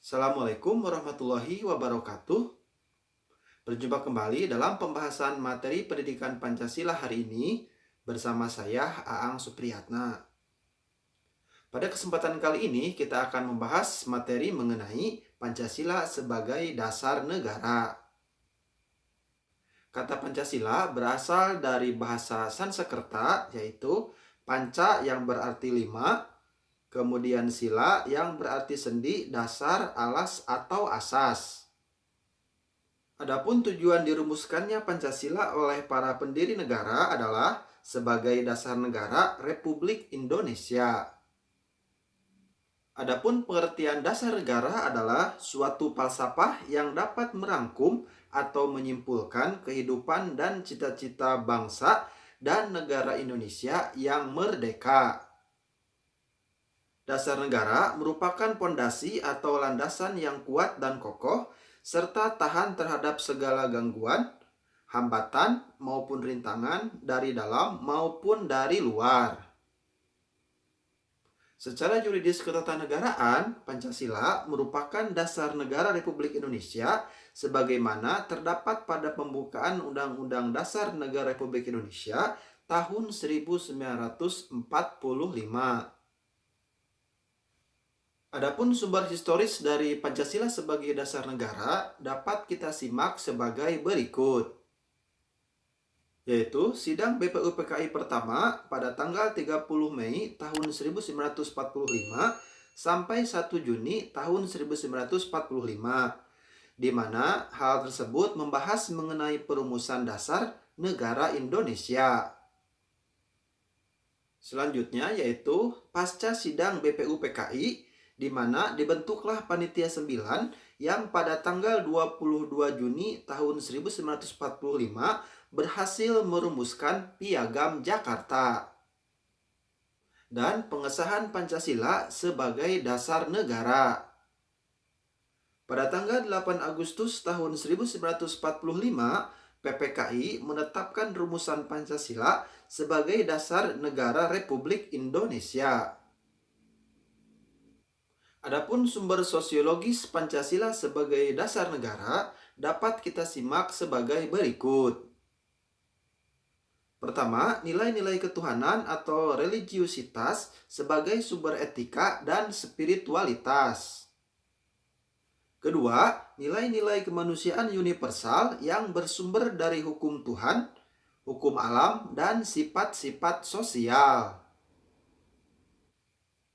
Assalamualaikum warahmatullahi wabarakatuh. Berjumpa kembali dalam pembahasan materi pendidikan Pancasila hari ini bersama saya Aang Supriyatna. Pada kesempatan kali ini kita akan membahas materi mengenai Pancasila sebagai dasar negara. Kata Pancasila berasal dari bahasa Sanskerta yaitu panca yang berarti lima, kemudian sila yang berarti sendi, dasar, alas, atau asas. Adapun tujuan dirumuskannya Pancasila oleh para pendiri negara adalah sebagai dasar negara Republik Indonesia. Adapun pengertian dasar negara adalah suatu falsafah yang dapat merangkum atau menyimpulkan kehidupan dan cita-cita bangsa dan negara Indonesia yang merdeka. Dasar negara merupakan pondasi atau landasan yang kuat dan kokoh serta tahan terhadap segala gangguan, hambatan maupun rintangan dari dalam maupun dari luar. Secara yuridis ketatanegaraan, Pancasila merupakan dasar negara Republik Indonesia sebagaimana terdapat pada pembukaan Undang-Undang Dasar Negara Republik Indonesia tahun 1945. Adapun sumber historis dari Pancasila sebagai dasar negara dapat kita simak sebagai berikut. Yaitu sidang BPUPKI pertama pada tanggal 30 Mei tahun 1945 sampai 1 Juni tahun 1945, di mana hal tersebut membahas mengenai perumusan dasar negara Indonesia. Selanjutnya yaitu pasca sidang BPUPKI, di mana dibentuklah Panitia 9 yang pada tanggal 22 Juni tahun 1945 berhasil merumuskan Piagam Jakarta dan pengesahan Pancasila sebagai dasar negara. Pada tanggal 8 Agustus tahun 1945, PPKI menetapkan rumusan Pancasila sebagai dasar negara Republik Indonesia. Adapun sumber sosiologis Pancasila sebagai dasar negara dapat kita simak sebagai berikut. Pertama, nilai-nilai ketuhanan atau religiusitas sebagai sumber etika dan spiritualitas. Kedua, nilai-nilai kemanusiaan universal yang bersumber dari hukum Tuhan, hukum alam, dan sifat-sifat sosial.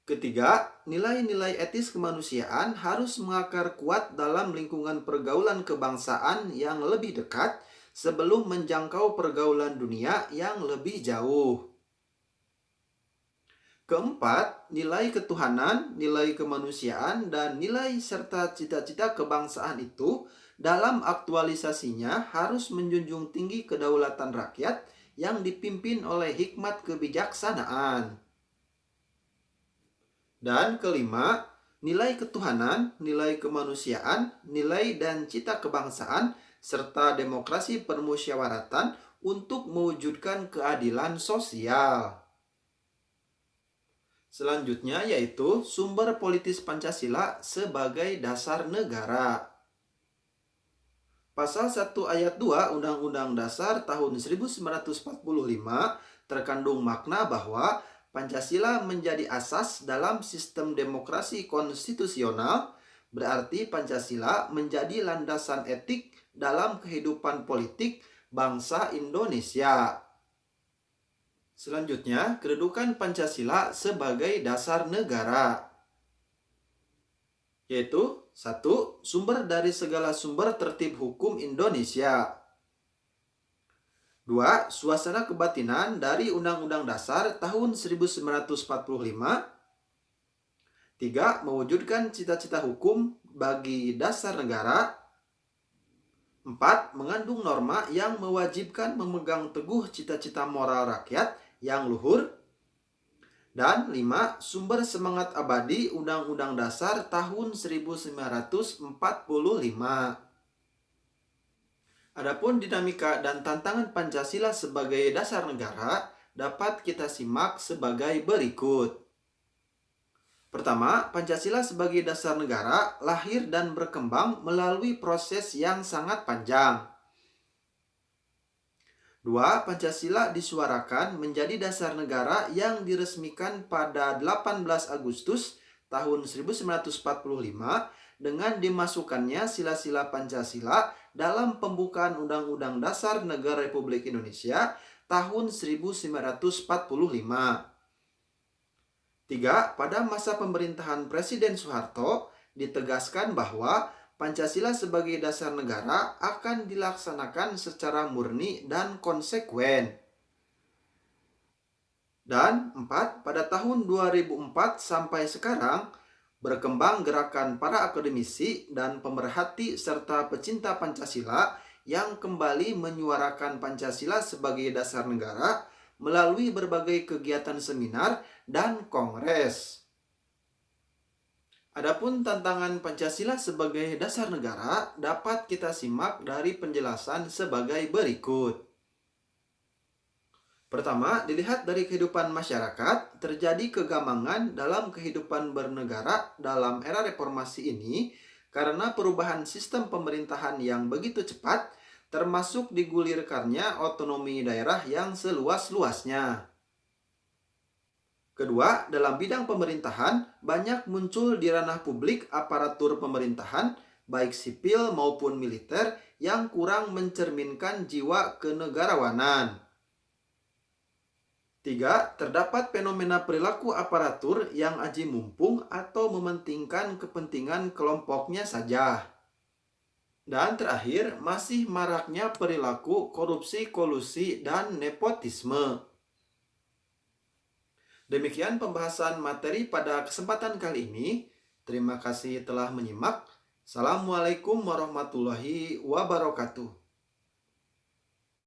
Ketiga, nilai-nilai etis kemanusiaan harus mengakar kuat dalam lingkungan pergaulan kebangsaan yang lebih dekat sebelum menjangkau pergaulan dunia yang lebih jauh. Keempat, nilai ketuhanan, nilai kemanusiaan, dan nilai serta cita-cita kebangsaan itu dalam aktualisasinya harus menjunjung tinggi kedaulatan rakyat yang dipimpin oleh hikmat kebijaksanaan. Dan kelima, nilai ketuhanan, nilai kemanusiaan, nilai dan cita kebangsaan, serta demokrasi permusyawaratan untuk mewujudkan keadilan sosial. Selanjutnya yaitu sumber politis Pancasila sebagai dasar negara. Pasal 1 ayat 2 Undang-Undang Dasar tahun 1945 terkandung makna bahwa Pancasila menjadi asas dalam sistem demokrasi konstitusional, berarti Pancasila menjadi landasan etik dalam kehidupan politik bangsa Indonesia. Selanjutnya, kedudukan Pancasila sebagai dasar negara. Yaitu, 1. Sumber dari segala sumber tertib hukum Indonesia. 2. Suasana kebatinan dari Undang-Undang Dasar tahun 1945. 3. Mewujudkan cita-cita hukum bagi dasar negara. 4. Mengandung norma yang mewajibkan memegang teguh cita-cita moral rakyat yang luhur. Dan 5. Sumber semangat abadi Undang-Undang Dasar tahun 1945. Adapun dinamika dan tantangan Pancasila sebagai dasar negara dapat kita simak sebagai berikut. Pertama, Pancasila sebagai dasar negara lahir dan berkembang melalui proses yang sangat panjang. Dua, Pancasila disuarakan menjadi dasar negara yang diresmikan pada 18 Agustus tahun 1945 dengan dimasukkannya sila-sila Pancasila dalam pembukaan Undang-Undang Dasar Negara Republik Indonesia tahun 1945. Tiga, pada masa pemerintahan Presiden Soeharto ditegaskan bahwa Pancasila sebagai dasar negara akan dilaksanakan secara murni dan konsekuen. Dan empat, pada tahun 2004 sampai sekarang, berkembang gerakan para akademisi dan pemerhati serta pecinta Pancasila yang kembali menyuarakan Pancasila sebagai dasar negara melalui berbagai kegiatan seminar dan kongres. Adapun tantangan Pancasila sebagai dasar negara dapat kita simak dari penjelasan sebagai berikut. Pertama, dilihat dari kehidupan masyarakat, terjadi kegamangan dalam kehidupan bernegara dalam era reformasi ini karena perubahan sistem pemerintahan yang begitu cepat, termasuk digulirkannya otonomi daerah yang seluas-luasnya. Kedua, dalam bidang pemerintahan, banyak muncul di ranah publik aparatur pemerintahan, baik sipil maupun militer, yang kurang mencerminkan jiwa kenegarawanan. Tiga, terdapat fenomena perilaku aparatur yang aji mumpung atau mementingkan kepentingan kelompoknya saja. Dan terakhir, masih maraknya perilaku korupsi, kolusi, dan nepotisme. Demikian pembahasan materi pada kesempatan kali ini. Terima kasih telah menyimak. Assalamualaikum warahmatullahi wabarakatuh.